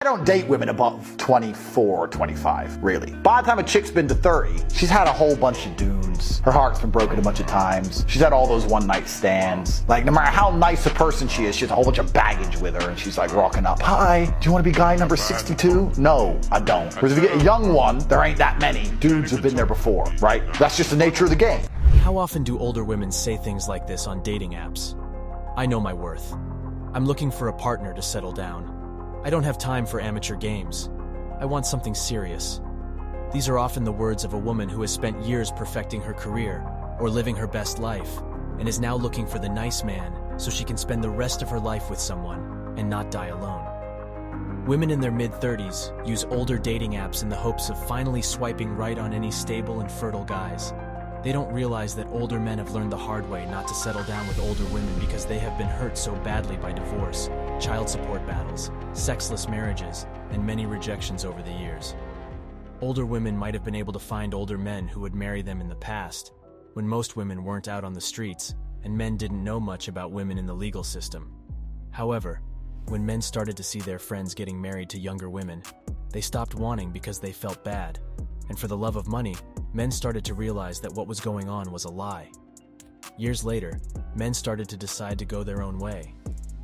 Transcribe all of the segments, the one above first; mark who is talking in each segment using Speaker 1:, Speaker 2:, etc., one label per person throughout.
Speaker 1: I don't date women above 24 or 25, really. By the time a chick's been to 30, she's had a whole bunch of dudes. Her heart's been broken a bunch of times. She's had all those one-night stands. Like, no matter how nice a person she is, she has a whole bunch of baggage with her, and she's like rocking up. Hi, do you want to be guy number 62? No, I don't. Whereas if you get a young one, there ain't that many dudes who've been there before, right? That's just the nature of the game.
Speaker 2: How often do older women say things like this on dating apps? I know my worth. I'm looking for a partner to settle down. I don't have time for amateur games. I want something serious. These are often the words of a woman who has spent years perfecting her career or living her best life and is now looking for the nice man so she can spend the rest of her life with someone and not die alone. Women in their mid-30s use older dating apps in the hopes of finally swiping right on any stable and fertile guys. They don't realize that older men have learned the hard way not to settle down with older women because they have been hurt so badly by divorce, child support battles, sexless marriages, and many rejections over the years. Older women might have been able to find older men who would marry them in the past, when most women weren't out on the streets and men didn't know much about women in the legal system. However, when men started to see their friends getting married to younger women, they stopped wanting because they felt bad. And for the love of money, men started to realize that what was going on was a lie. Years later, men started to decide to go their own way.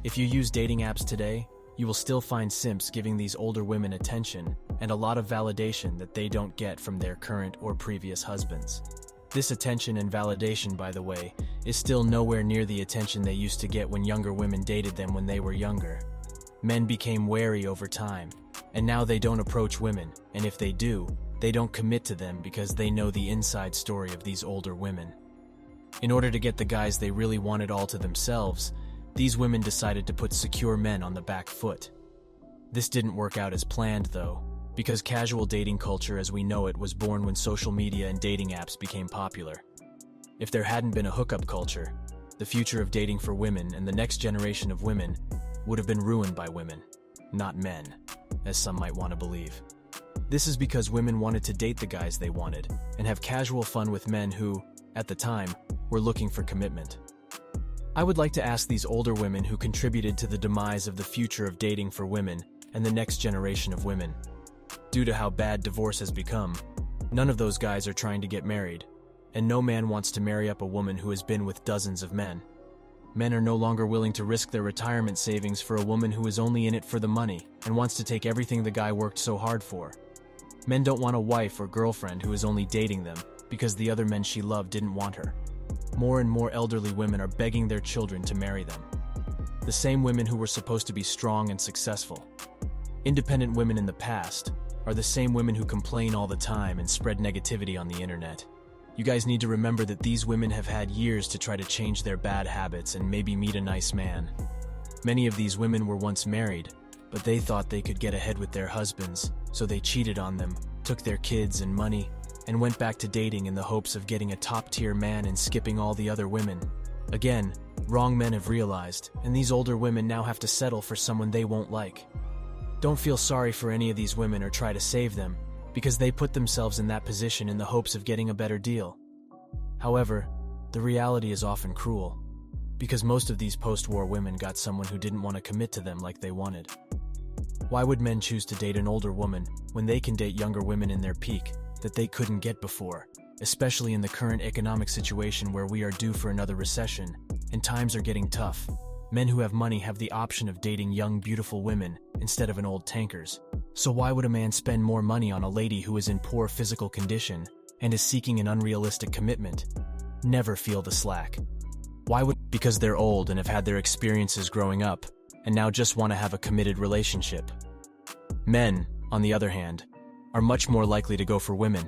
Speaker 2: If you use dating apps today, you will still find simps giving these older women attention and a lot of validation that they don't get from their current or previous husbands. This attention and validation, by the way, is still nowhere near the attention they used to get when younger women dated them when they were younger. Men became wary over time, and now they don't approach women, and if they do, they don't commit to them because they know the inside story of these older women. In order to get the guys they really wanted all to themselves, these women decided to put secure men on the back foot. This didn't work out as planned, though, because casual dating culture as we know it was born when social media and dating apps became popular. If there hadn't been a hookup culture, the future of dating for women and the next generation of women would have been ruined by women, not men, as some might want to believe. This is because women wanted to date the guys they wanted and have casual fun with men who, at the time, were looking for commitment. I would like to ask these older women who contributed to the demise of the future of dating for women and the next generation of women. Due to how bad divorce has become, none of those guys are trying to get married, and no man wants to marry up a woman who has been with dozens of men. Men are no longer willing to risk their retirement savings for a woman who is only in it for the money and wants to take everything the guy worked so hard for. Men don't want a wife or girlfriend who is only dating them because the other men she loved didn't want her. More and more elderly women are begging their children to marry them. The same women who were supposed to be strong and successful. Independent women in the past are the same women who complain all the time and spread negativity on the internet. You guys need to remember that these women have had years to try to change their bad habits and maybe meet a nice man. Many of these women were once married, but they thought they could get ahead with their husbands, so they cheated on them, took their kids and money, and went back to dating in the hopes of getting a top-tier man and skipping all the other women. Again, wrong men have realized, and these older women now have to settle for someone they won't like. Don't feel sorry for any of these women or try to save them, because they put themselves in that position in the hopes of getting a better deal. However, the reality is often cruel, because most of these post-war women got someone who didn't want to commit to them like they wanted. Why would men choose to date an older woman when they can date younger women in their peak that they couldn't get before, especially in the current economic situation where we are due for another recession and times are getting tough? Men who have money have the option of dating young, beautiful women instead of an old tankers. So why would a man spend more money on a lady who is in poor physical condition and is seeking an unrealistic commitment? Never feel the slack. Why would? Because they're old and have had their experiences growing up and now just want to have a committed relationship. Men, on the other hand, are much more likely to go for women,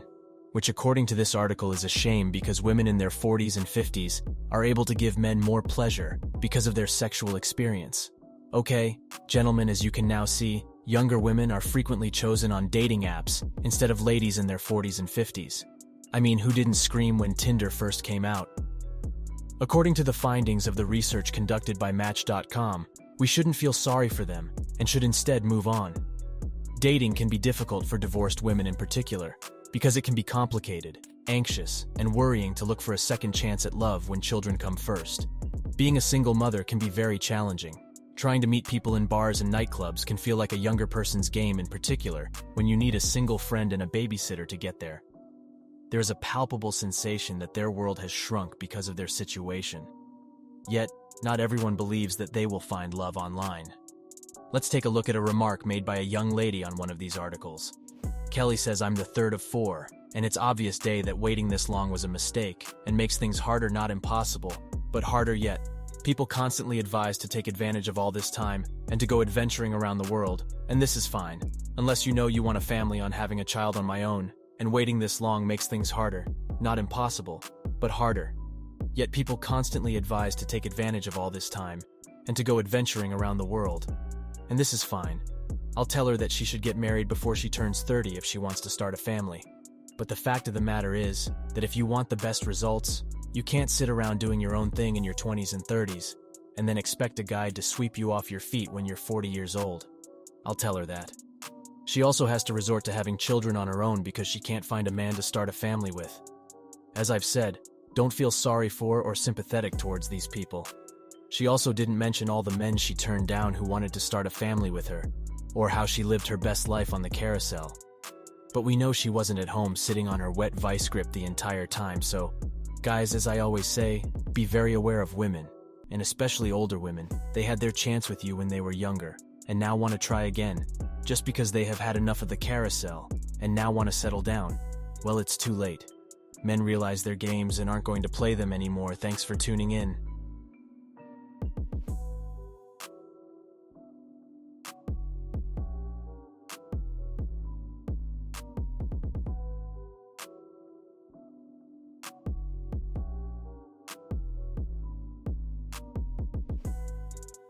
Speaker 2: which according to this article is a shame because women in their 40s and 50s are able to give men more pleasure because of their sexual experience. Okay, gentlemen, as you can now see, younger women are frequently chosen on dating apps instead of ladies in their 40s and 50s. I mean, who didn't scream when Tinder first came out? According to the findings of the research conducted by Match.com, we shouldn't feel sorry for them and should instead move on. Dating can be difficult for divorced women in particular because it can be complicated, anxious, and worrying to look for a second chance at love when children come first. Being a single mother can be very challenging. Trying to meet people in bars and nightclubs can feel like a younger person's game, in particular when you need a single friend and a babysitter to get there. There is a palpable sensation that their world has shrunk because of their situation. Yet, not everyone believes that they will find love online. Let's take a look at a remark made by a young lady on one of these articles. Kelly says, "I'm the third of four, and it's obvious day that waiting this long was a mistake and makes things harder, not impossible, but harder yet. People constantly advise to take advantage of all this time and to go adventuring around the world, and this is fine, unless you know you want a family on having a child on my own, and waiting this long makes things harder, not impossible, but harder. Yet people constantly advise to take advantage of all this time and to go adventuring around the world, and this is fine. I'll tell her that she should get married before she turns 30 if she wants to start a family. But the fact of the matter is that if you want the best results, you can't sit around doing your own thing in your 20s and 30s and then expect a guy to sweep you off your feet when you're 40 years old. I'll tell her that. She also has to resort to having children on her own because she can't find a man to start a family with. As I've said, don't feel sorry for or sympathetic towards these people. She also didn't mention all the men she turned down who wanted to start a family with her, or how she lived her best life on the carousel. But we know she wasn't at home sitting on her wet vice grip the entire time, so, guys, as I always say, be very aware of women, and especially older women. They had their chance with you when they were younger, and now want to try again, just because they have had enough of the carousel, and now want to settle down. Well, it's too late. Men realize their games and aren't going to play them anymore. Thanks for tuning in.